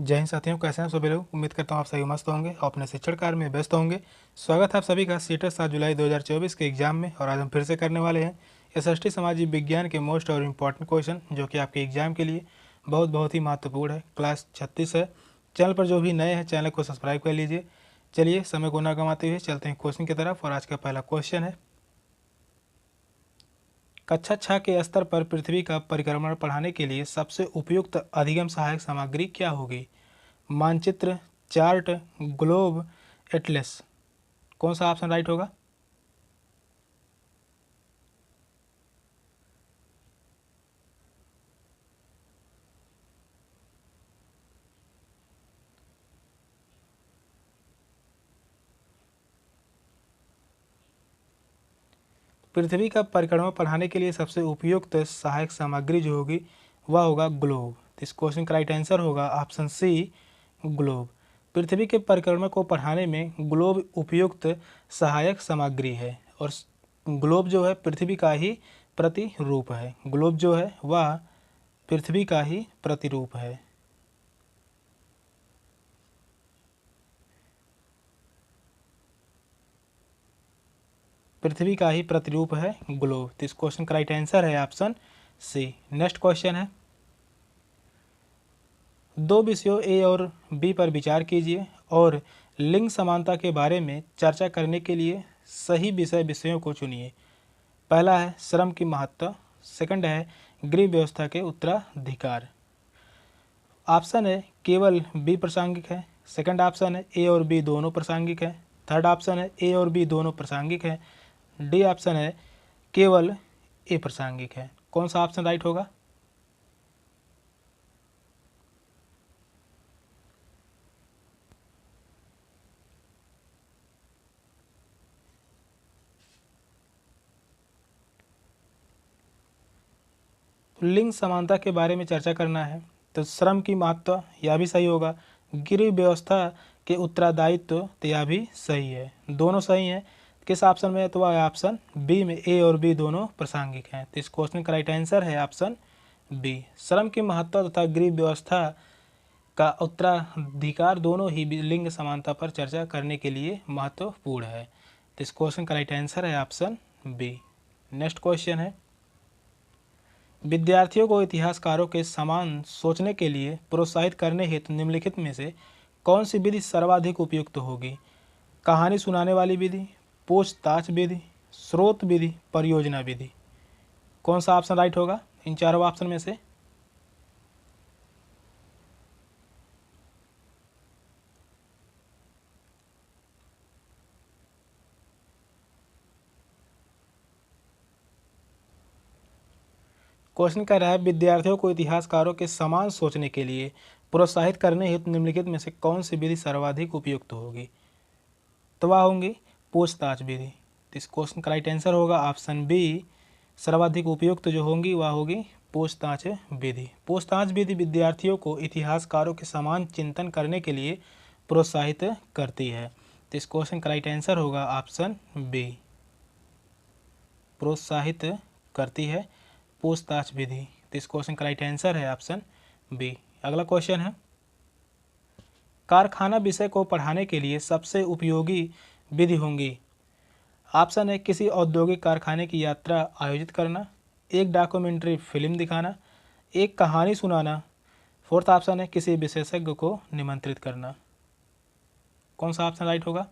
जय हिंद साथियों, कैसे हैं सभी लोग। उम्मीद करता हूँ आप सभी मस्त होंगे और अपने शिक्षण कार्य में व्यस्त होंगे। स्वागत है आप सभी का सीटेट 7 जुलाई 2024 के एग्जाम में। और आज हम फिर से करने वाले हैं एसएसटी सामाजिक विज्ञान के मोस्ट और इम्पॉर्टेंट क्वेश्चन, जो कि आपके एग्जाम के लिए बहुत ही महत्वपूर्ण है। क्लास 36 है। चैनल पर जो भी नए हैं चैनल को सब्सक्राइब कर लीजिए। चलिए समय को ना गंवाते हुए चलते हैं क्वेश्चन की तरफ। और आज का पहला क्वेश्चन है, कक्षा 6 के स्तर पर पृथ्वी का परिक्रमण पढ़ाने के लिए सबसे उपयुक्त अधिगम सहायक सामग्री क्या होगी। मानचित्र, चार्ट, ग्लोब, एटलस। कौन सा ऑप्शन राइट होगा। पृथ्वी का परिक्रमण पढ़ाने के लिए सबसे उपयुक्त सहायक सामग्री जो होगी वह होगा ग्लोब। तो इस क्वेश्चन का राइट आंसर होगा ऑप्शन सी, ग्लोब। पृथ्वी के परिक्रमण को पढ़ाने में ग्लोब उपयुक्त सहायक सामग्री है। और ग्लोब जो है पृथ्वी का ही प्रतिरूप है। ग्लोब जो है वह पृथ्वी का ही प्रतिरूप है। पृथ्वी का ही प्रतिरूप है ग्लोब। तो इस क्वेश्चन का राइट आंसर है ऑप्शन सी। नेक्स्ट क्वेश्चन है, दो विषयों ए और बी पर विचार कीजिए और लिंग समानता के बारे में चर्चा करने के लिए सही विषयों को चुनिए। पहला है श्रम की महत्ता, सेकंड है गृह व्यवस्था के उत्तराधिकार। ऑप्शन है केवल बी प्रासंगिक है, सेकंड ऑप्शन है ए और बी दोनों प्रासंगिक है, थर्ड ऑप्शन है ए और बी दोनों प्रासंगिक है, डी ऑप्शन है केवल ए प्रासंगिक है। कौन सा ऑप्शन राइट होगा। लिंग समानता के बारे में चर्चा करना है तो श्रम की महत्ता यह भी सही होगा। गृह व्यवस्था के उत्तरदायित्व तो यह भी सही है, दोनों सही हैं। किस ऑप्शन में है तो वह ऑप्शन बी में ए और बी दोनों प्रासंगिक हैं। तो इस क्वेश्चन का राइट आंसर है ऑप्शन बी। श्रम की महत्ता तथा गृह व्यवस्था का उत्तराधिकार दोनों ही लिंग समानता पर चर्चा करने के लिए महत्वपूर्ण है। तो इस क्वेश्चन का राइट आंसर है ऑप्शन बी। नेक्स्ट क्वेश्चन है, विद्यार्थियों को इतिहासकारों के समान सोचने के लिए प्रोत्साहित करने हेतु निम्नलिखित में से कौन सी विधि सर्वाधिक उपयुक्त होगी। कहानी सुनाने वाली विधि, पूछताछ विधि, स्रोत विधि, परियोजना विधि। कौन सा ऑप्शन राइट होगा इन चारों ऑप्शन में से। क्वेश्चन कह रहा है, विद्यार्थियों को इतिहासकारों के समान सोचने के लिए प्रोत्साहित करने हेतु निम्नलिखित में से कौन सी विधि सर्वाधिक उपयुक्त होगी। तो वह होंगी पूछताछ विधि। तो इस क्वेश्चन का राइट आंसर होगा ऑप्शन बी। सर्वाधिक उपयुक्त जो होंगी वह होगी पूछताछ विधि। पूछताछ विधि विद्यार्थियों को इतिहासकारों के समान चिंतन करने के लिए प्रोत्साहित करती है। तो इस क्वेश्चन का राइट आंसर होगा ऑप्शन बी, प्रोत्साहित करती है पूछताछ विधि। तो इस क्वेश्चन का राइट आंसर है ऑप्शन बी। अगला क्वेश्चन है, कारखाना विषय को पढ़ाने के लिए सबसे उपयोगी विधि होंगी। ऑप्शन है किसी औद्योगिक कारखाने की यात्रा आयोजित करना, एक डॉक्यूमेंट्री फिल्म दिखाना, एक कहानी सुनाना, फोर्थ ऑप्शन है किसी विशेषज्ञ को निमंत्रित करना। कौन सा ऑप्शन राइट होगा।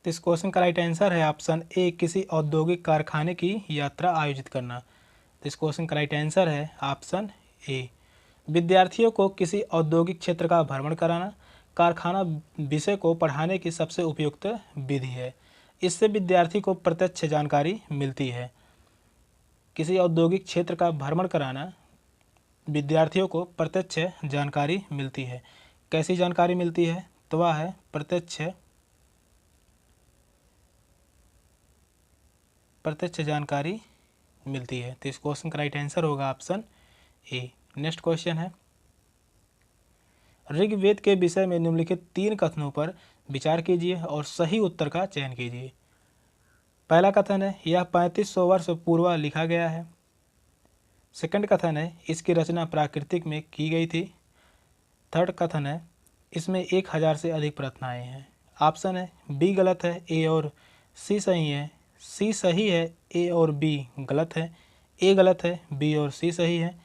तो इस क्वेश्चन का राइट आंसर है ऑप्शन ए, किसी औद्योगिक कारखाने की यात्रा आयोजित करना। तो इस क्वेश्चन का राइट आंसर है ऑप्शन ए। विद्यार्थियों को किसी औद्योगिक क्षेत्र का भ्रमण कराना कारखाना विषय को पढ़ाने की सबसे उपयुक्त विधि है। इससे विद्यार्थी को प्रत्यक्ष जानकारी मिलती है। किसी औद्योगिक क्षेत्र का भ्रमण कराना विद्यार्थियों को प्रत्यक्ष जानकारी मिलती है। कैसी जानकारी मिलती है तो वह है प्रत्यक्ष जानकारी मिलती है। तो इस क्वेश्चन का राइट आंसर होगा ऑप्शन ए। नेक्स्ट क्वेश्चन है, ऋग्वेद के विषय में निम्नलिखित 3 कथनों पर विचार कीजिए और सही उत्तर का चयन कीजिए। पहला कथन है, यह 3500 वर्ष पूर्व लिखा गया है। सेकंड कथन है, इसकी रचना प्राकृतिक में की गई थी। थर्ड कथन है, इसमें 1000 से अधिक प्रार्थनाएं हैं। ऑप्शन है बी गलत है, ए और सी सही है, सी सही है, ए और बी गलत है, ए गलत है, बी और सी सही है,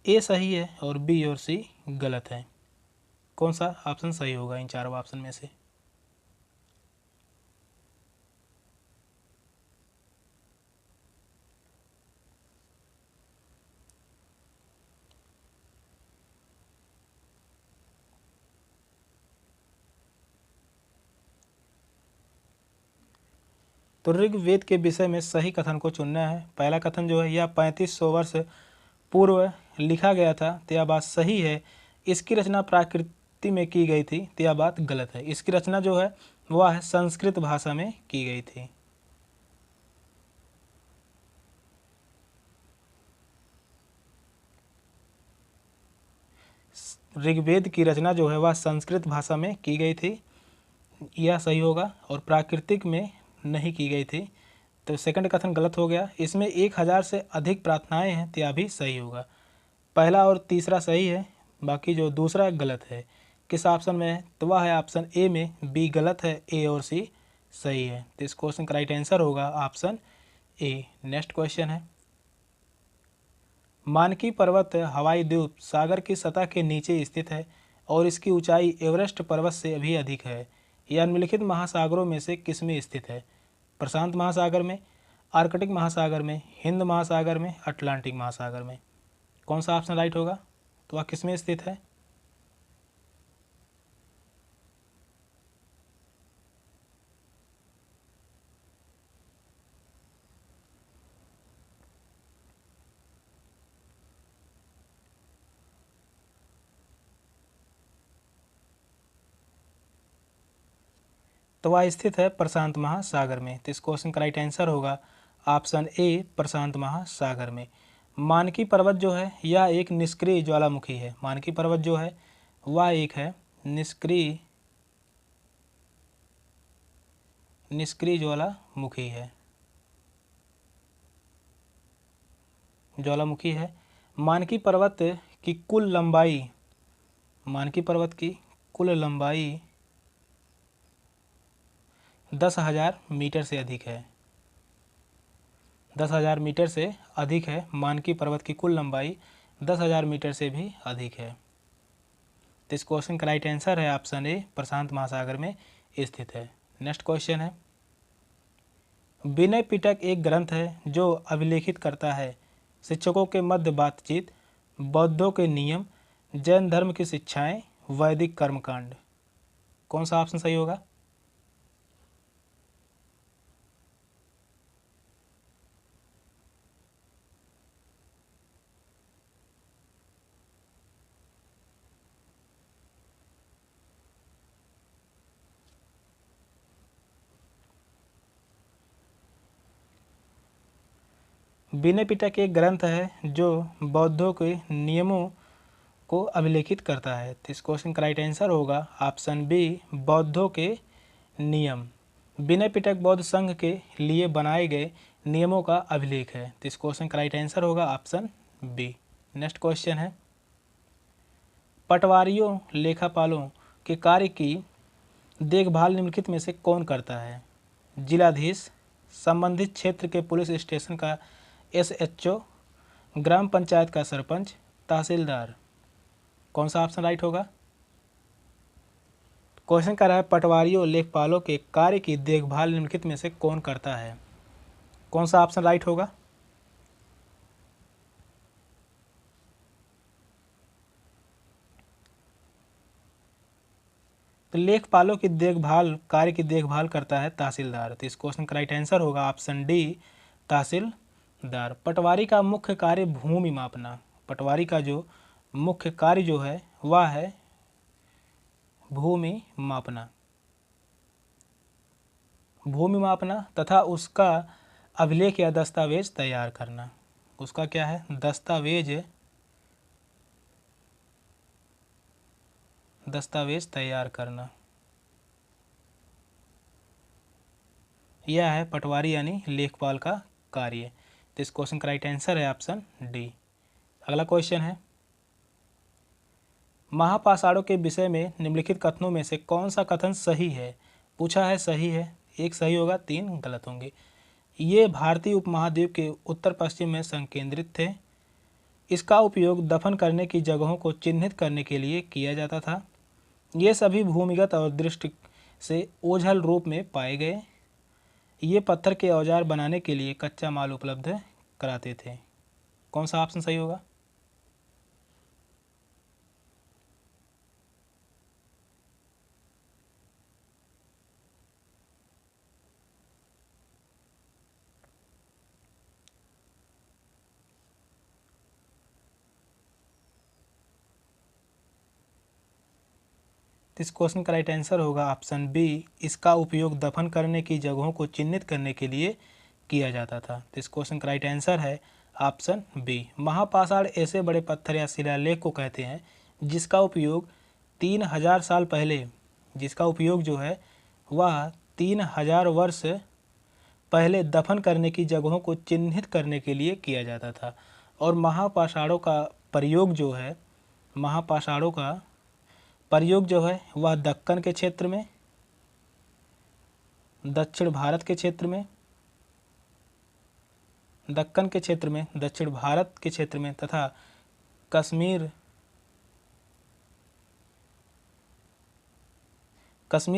ए सही है और बी और सी गलत है। कौन सा ऑप्शन सही होगा इन चारों ऑप्शन में से? तो ऋग्वेद के विषय में सही कथन को चुनना है। पहला कथन जो है, यह 3500 वर्ष पूर्व लिखा गया था, तो यह बात सही है। इसकी रचना प्राकृति में की गई थी, तो यह बात गलत है। इसकी रचना जो है वह है संस्कृत भाषा में की गई थी। ऋग्वेद की रचना जो है वह संस्कृत भाषा में की गई थी, यह सही होगा। और प्राकृतिक में नहीं की गई थी, तो सेकंड कथन गलत हो गया। इसमें 1000 से अधिक प्रार्थनाएं हैं, तो यह भी सही होगा। पहला और तीसरा सही है, बाकी जो दूसरा गलत है। किस ऑप्शन में है? तो वह है ऑप्शन ए में, बी गलत है, ए और सी सही है। तो इस क्वेश्चन का राइट आंसर होगा ऑप्शन ए। नेक्स्ट क्वेश्चन है, मानकी पर्वत हवाई द्वीप सागर की सतह के नीचे स्थित है और इसकी ऊंचाई एवरेस्ट पर्वत से भी अधिक है। यह निम्नलिखित महासागरों में से किसमें स्थित है? प्रशांत महासागर में, आर्कटिक महासागर में, हिंद महासागर में, अटलांटिक महासागर में। कौन सा ऑप्शन राइट होगा? तो वह किसमें स्थित है? तो वह स्थित है प्रशांत महासागर में। तो इस क्वेश्चन का राइट आंसर होगा ऑप्शन ए, प्रशांत महासागर में। मानकी पर्वत जो है यह एक निष्क्रिय ज्वालामुखी है। मानकी पर्वत जो है वह एक है निष्क्रिय ज्वालामुखी है, ज्वालामुखी है। मानकी पर्वत की कुल लंबाई, मानकी पर्वत की कुल लंबाई 10,000 मीटर से अधिक है। 10,000 मीटर से अधिक है। मानकी पर्वत की कुल लंबाई 10,000 मीटर से भी अधिक है। तो इस क्वेश्चन का राइट आंसर है ऑप्शन ए, प्रशांत महासागर में स्थित है। नेक्स्ट क्वेश्चन है, विनय पिटक एक ग्रंथ है जो अभिलेखित करता है शिक्षकों के मध्य बातचीत, बौद्धों के नियम, जैन धर्म की शिक्षाएं, वैदिक कर्मकांड। कौन सा ऑप्शन सही होगा? विनय पिटक एक ग्रंथ है जो बौद्धों के नियमों को अभिलेखित करता है। तो इस क्वेश्चन का राइट आंसर होगा ऑप्शन बी, बौद्धों के नियम। विनय पिटक बौद्ध संघ के लिए बनाए गए नियमों का अभिलेख है। तो इस क्वेश्चन का राइट आंसर होगा ऑप्शन बी। नेक्स्ट क्वेश्चन है, पटवारियों लेखापालों के कार्य की देखभाल निम्नलिखित में से कौन करता है? जिलाधीश, संबंधित क्षेत्र के पुलिस स्टेशन का एसएचओ, ग्राम पंचायत का सरपंच, तहसीलदार। कौन सा ऑप्शन राइट होगा? क्वेश्चन कर रहा है, पटवारियों लेखपालों के कार्य की देखभाल निम्नलिखित में से कौन करता है? कौन सा ऑप्शन राइट होगा? तो लेखपालों की देखभाल, कार्य की देखभाल करता है तहसीलदार। तो इस क्वेश्चन का राइट आंसर होगा ऑप्शन डी, तहसीलदार। पटवारी का मुख्य कार्य भूमि मापना। पटवारी का जो मुख्य कार्य जो है वह है भूमि मापना, भूमि मापना तथा उसका अभिलेख या दस्तावेज तैयार करना। उसका क्या है? दस्तावेज दस्तावेज तैयार करना। यह है पटवारी यानी लेखपाल का कार्य। तो इस क्वेश्चन का राइट आंसर है ऑप्शन डी। अगला क्वेश्चन है, महापाषाणों के विषय में निम्नलिखित कथनों में से कौन सा कथन सही है? पूछा है, सही है, एक सही होगा, तीन गलत होंगे। ये भारतीय उपमहाद्वीप के उत्तर पश्चिम में संकेंद्रित थे। इसका उपयोग दफन करने की जगहों को चिन्हित करने के लिए किया जाता था। ये सभी भूमिगत और दृष्टि से ओझल रूप में पाए गए। ये पत्थर के औजार बनाने के लिए कच्चा माल उपलब्ध कराते थे। कौन सा ऑप्शन सही होगा? इस क्वेश्चन का राइट आंसर होगा ऑप्शन बी। इसका उपयोग दफन करने की जगहों को चिन्हित करने के लिए किया जाता था। तो इस क्वेश्चन का राइट आंसर है ऑप्शन बी। महापाषाण ऐसे बड़े पत्थर या शिलालेख को कहते हैं जिसका उपयोग 3000 साल पहले, जिसका उपयोग जो है वह 3000 वर्ष पहले दफन करने की जगहों को चिन्हित करने के लिए किया जाता था। और महापाषाणों का प्रयोग जो है, महापाषाणों का प्रयोग जो है वह दक्कन के क्षेत्र में, दक्षिण भारत के क्षेत्र में, दक्कन के क्षेत्र में, दक्षिण भारत के क्षेत्र में तथा कश्मीर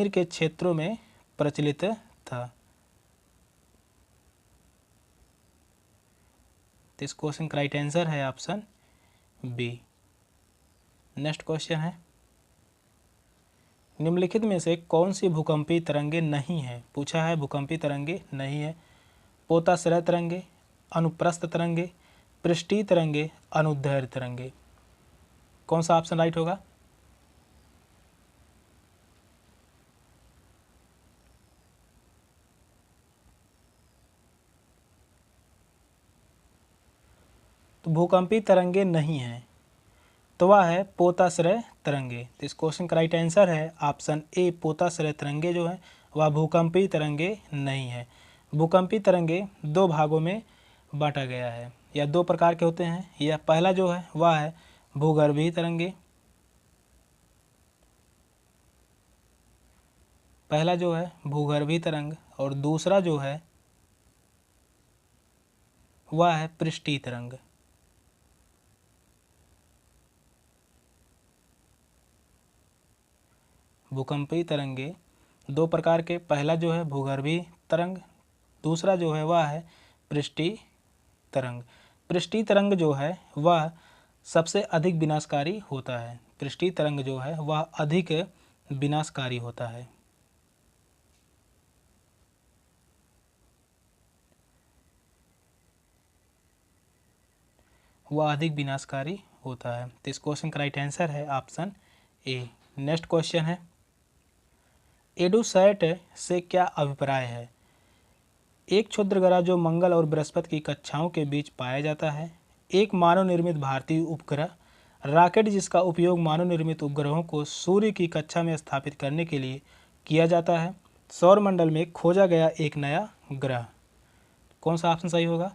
के क्षेत्रों में प्रचलित था। तो इस क्वेश्चन का राइट आंसर है ऑप्शन बी। नेक्स्ट क्वेश्चन है, निम्नलिखित में से कौन सी भूकंपीय तरंगे नहीं है? पूछा है, भूकंपीय तरंगे नहीं है। पोताश्रय तरंगे, अनुप्रस्थ तरंगे, पृष्ठीय तरंगे, अनुदैर्ध्य तरंगे। कौन सा ऑप्शन राइट होगा? तो भूकंपीय तरंगे नहीं है, तो वह है पोताश्रय तरंगे। तो इस क्वेश्चन का राइट आंसर है ऑप्शन ए। पोताश्रय तरंगे जो है वह भूकंपीय तरंगे नहीं है। भूकंपीय तरंगे दो भागों में बांटा गया है, या दो प्रकार के होते हैं। यह पहला जो है वह है भूगर्भीय तरंगे, पहला जो है भूगर्भीय तरंग, और दूसरा जो है वह है पृष्ठीय तरंग। भूकंपीय तरंगे दो प्रकार के, पहला जो है भूगर्भीय तरंग, दूसरा जो है वह है पृष्ठीय तरंग। पृष्ठीय तरंग जो है वह सबसे अधिक विनाशकारी होता है। पृष्ठीय तरंग जो है वह अधिक विनाशकारी होता है। वह अधिक विनाशकारी होता है। तो इस क्वेश्चन का राइट आंसर है ऑप्शन ए। नेक्स्ट क्वेश्चन है, एडुसैट से क्या अभिप्राय है? एक क्षुद्रग्रह जो मंगल और बृहस्पति की कक्षाओं के बीच पाया जाता है। एक मानव निर्मित भारतीय उपग्रह रॉकेट जिसका उपयोग मानव निर्मित उपग्रहों को सूर्य की कक्षा में स्थापित करने के लिए किया जाता है। सौरमंडल में खोजा गया एक नया ग्रह। कौन सा ऑप्शन सही होगा?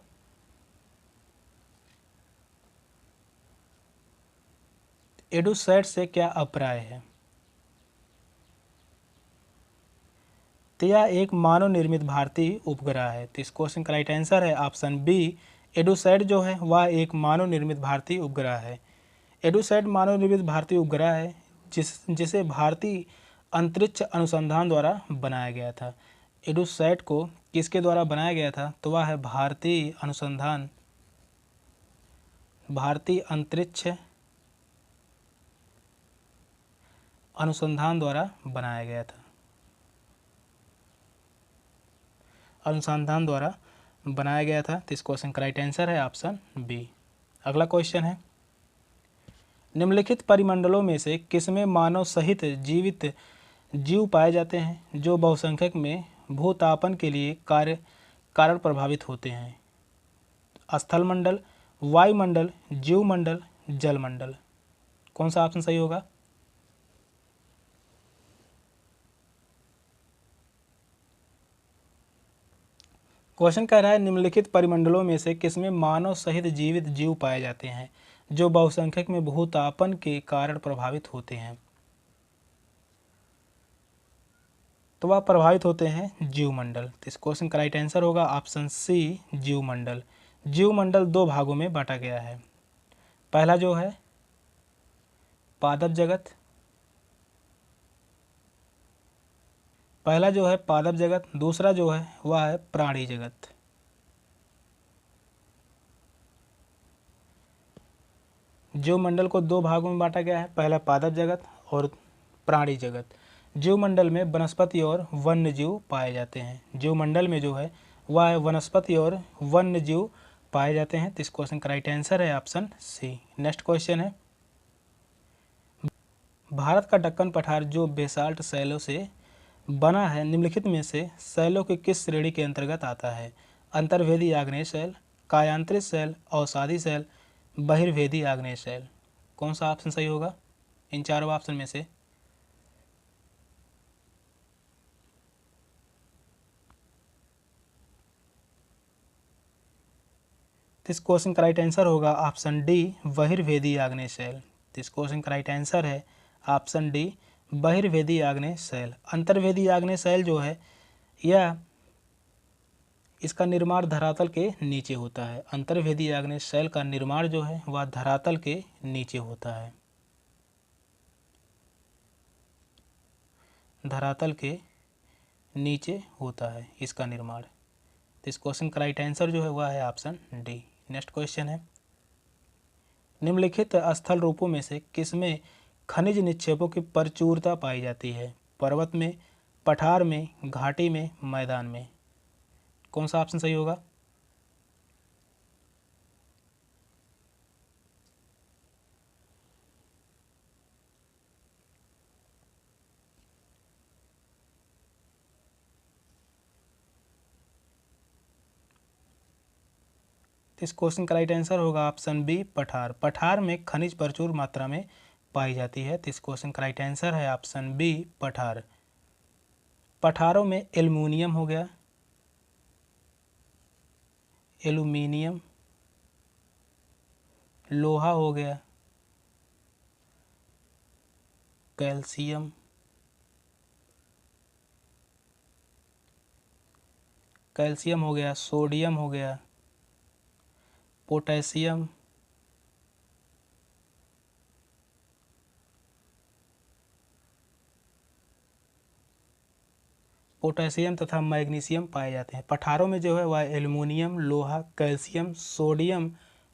एडुसैट से क्या अभिप्राय है? तो यह एक मानव निर्मित भारतीय उपग्रह है। तो इस क्वेश्चन का राइट आंसर है ऑप्शन बी। एडुसैट जो है वह एक मानव निर्मित भारतीय उपग्रह है। एडुसैट मानव निर्मित भारतीय उपग्रह है जिसे भारतीय अंतरिक्ष अनुसंधान द्वारा बनाया गया था। एडुसैट को किसके द्वारा बनाया गया था? तो वह है भारतीय अंतरिक्ष अनुसंधान द्वारा बनाया गया था। अनुसंधान द्वारा बनाया गया था। तो इस क्वेश्चन का राइट आंसर है ऑप्शन बी। अगला क्वेश्चन है, निम्नलिखित परिमंडलों में से किसमें मानव सहित जीवित जीव पाए जाते हैं जो बहुसंख्यक में भूतापन के लिए कारण प्रभावित होते हैं? स्थलमंडल, वायुमंडल, जीवमंडल, जलमंडल। कौन सा ऑप्शन सही होगा? क्वेश्चन कह रहा है निम्नलिखित परिमंडलों में से किसमें मानव सहित जीवित जीव पाए जाते हैं जो बहुसंख्यक में भूतापन के कारण प्रभावित होते हैं। तो वह प्रभावित होते हैं जीवमंडल। तो इस क्वेश्चन का राइट आंसर होगा ऑप्शन सी जीवमंडल। जीवमंडल दो भागों में बांटा गया है। पहला जो है पादप जगत, दूसरा जो है वह है प्राणी जगत। जीवमंडल को दो भागों में बांटा गया है, पहला पादप जगत और प्राणी जगत। जीवमंडल में वनस्पति और वन्य जीव पाए जाते हैं। जीवमंडल में जो है वह है वनस्पति और वन्य जीव पाए जाते हैं। तो इस क्वेश्चन का राइट आंसर है ऑप्शन सी। नेक्स्ट क्वेश्चन है भारत का दक्कन पठार जो बेसाल्ट शैलों से बना है निम्नलिखित में से शैलों की किस श्रेणी के अंतर्गत आता है? अंतर्वेदी आग्नेय शैल, कायांतरित शैल, अवसादी शैल, बहिर्वेदी आग्नेय शैल। कौन सा ऑप्शन सही होगा इन चारों ऑप्शन में से? इस क्वेश्चन का राइट आंसर होगा ऑप्शन डी बहिर्वेदी आग्नेय शैल। इस क्वेश्चन का राइट आंसर है ऑप्शन डी बहिर्वेदी आग्नेय शैल। अंतर्वेदी आग्नेय शैल जो है यह इसका निर्माण धरातल के नीचे होता है। अंतर्वेदी आग्नेय शैल का निर्माण जो है वह धरातल के नीचे होता है, धरातल के नीचे होता है इसका निर्माण। तो इस क्वेश्चन का राइट आंसर जो है वह है ऑप्शन डी। नेक्स्ट क्वेश्चन है निम्नलिखित स्थल रूपों में से किसमें खनिज निक्षेपों की प्रचुरता पाई जाती है? पर्वत में, पठार में, घाटी में, मैदान में। कौन सा ऑप्शन सही होगा? तो इस क्वेश्चन का राइट आंसर होगा ऑप्शन बी पठार। पठार में खनिज प्रचुर मात्रा में पाई जाती है। तो इस क्वेश्चन का राइट आंसर है ऑप्शन बी पठार। पठारों में एल्युमिनियम हो गया, एल्युमिनियम, लोहा हो गया, कैल्शियम, हो गया, सोडियम हो गया, पोटेशियम, तथा मैग्नीशियम पाए जाते हैं। पठारों में जो है वह एल्युमिनियम, लोहा, कैल्शियम, सोडियम,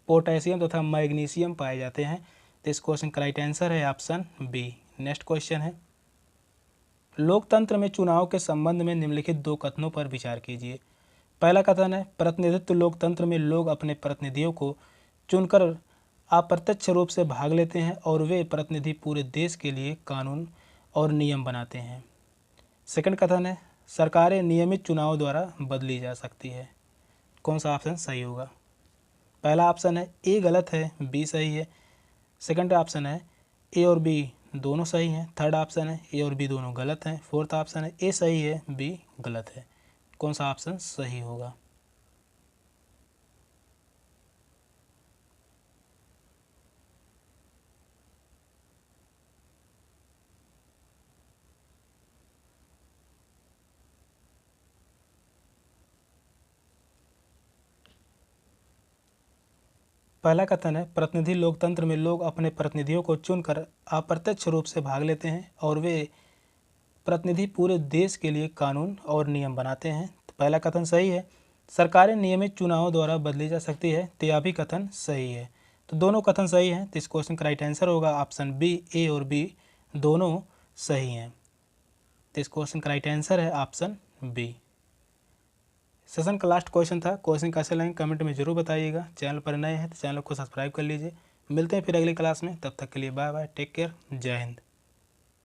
पोटेशियम तथा मैग्नीशियम पाए जाते हैं। तो इस क्वेश्चन का राइट आंसर है ऑप्शन बी। नेक्स्ट क्वेश्चन है लोकतंत्र में चुनाव के संबंध में निम्नलिखित दो कथनों पर विचार कीजिए। पहला कथन है प्रतिनिधित्व लोकतंत्र में लोग अपने प्रतिनिधियों को चुनकर अप्रत्यक्ष रूप से भाग लेते हैं और वे प्रतिनिधि पूरे देश के लिए कानून और नियम बनाते हैं। सेकंड कथन है सरकारें नियमित चुनाव द्वारा बदली जा सकती है। कौन सा ऑप्शन सही होगा? पहला ऑप्शन है ए गलत है, बी सही है। सेकंड ऑप्शन है ए और बी दोनों सही हैं। थर्ड ऑप्शन है ए और बी दोनों गलत हैं। फोर्थ ऑप्शन है ए सही है, बी गलत है। कौन सा ऑप्शन सही होगा? पहला कथन है प्रतिनिधि लोकतंत्र में लोग अपने प्रतिनिधियों को चुनकर अप्रत्यक्ष रूप से भाग लेते हैं और वे प्रतिनिधि पूरे देश के लिए कानून और नियम बनाते हैं। तो पहला कथन सही है। सरकारें नियमित चुनावों द्वारा बदली जा सकती है, तो यह भी कथन सही है। तो दोनों कथन सही हैं। तो इस क्वेश्चन का राइट आंसर होगा ऑप्शन बी, ए और बी दोनों सही हैं। तो इस क्वेश्चन का राइट आंसर है ऑप्शन बी। सेशन का लास्ट क्वेश्चन था। क्वेश्चन कैसे लगेंगे कमेंट में जरूर बताइएगा। चैनल पर नए हैं तो चैनल को सब्सक्राइब कर लीजिए। मिलते हैं फिर अगली क्लास में, तब तक के लिए बाय बाय, टेक केयर, जय हिंद।